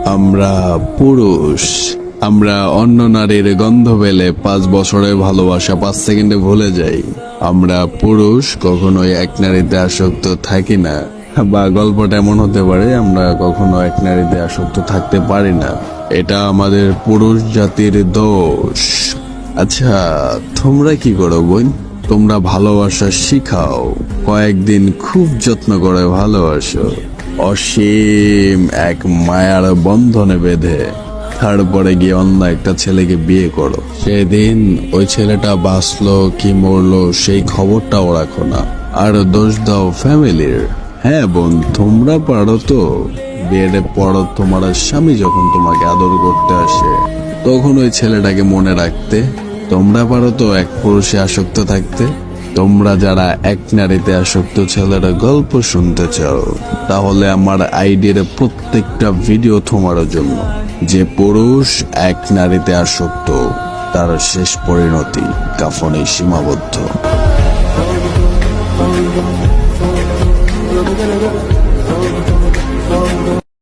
আমরা পুরুষ, আমরা অন্য নারীর গন্ধ পেলে 5 বছরের ভালোবাসা 5 সেকেন্ডে ভুলে যাই। আমরা পুরুষ কখনোই এক নারীতে আসক্ত থাকি না, বা গল্পটা এমন হতে পারে আমরা কখনো এক নারীতে আসক্ত থাকতে পারি না। এটা আমাদের পুরুষ জাতির দোষ। আচ্ছা, তোমরা কি করো বোন? তোমরা ভালোবাসা শিখাও, কয়েকদিন খুব যত্ন করে ভালোবাসো, অসীম এক মায়ার বন্ধনে বেঁধে তারপরে গিয়ে অন্য একটা ছেলেকে বিয়ে করো। সেদিন ওই ছেলেটা বাঁচলো কি মরলো সেই খবরটাও রাখো না, আর দোষ দাও ফ্যামিলির। হ্যাঁ বোন, তোমরা পারো তো। বিয়ের পর তোমার স্বামী যখন তোমাকে আদর করতে আসে তখন ওই ছেলেটাকে মনে রাখতে। তোমরা পারো তো এক পুরুষে আসক্ত থাকতে। তোমরা যারা এক নারীতে আসক্ত ছেলের গল্প শুনতে চাও, তাহলে আমার আইডির প্রত্যেকটা ভিডিও তোমার জন্য। যে পুরুষ এক নারীতে আসক্ত তার শেষ পরিণতি কাফনে সীমাবদ্ধ।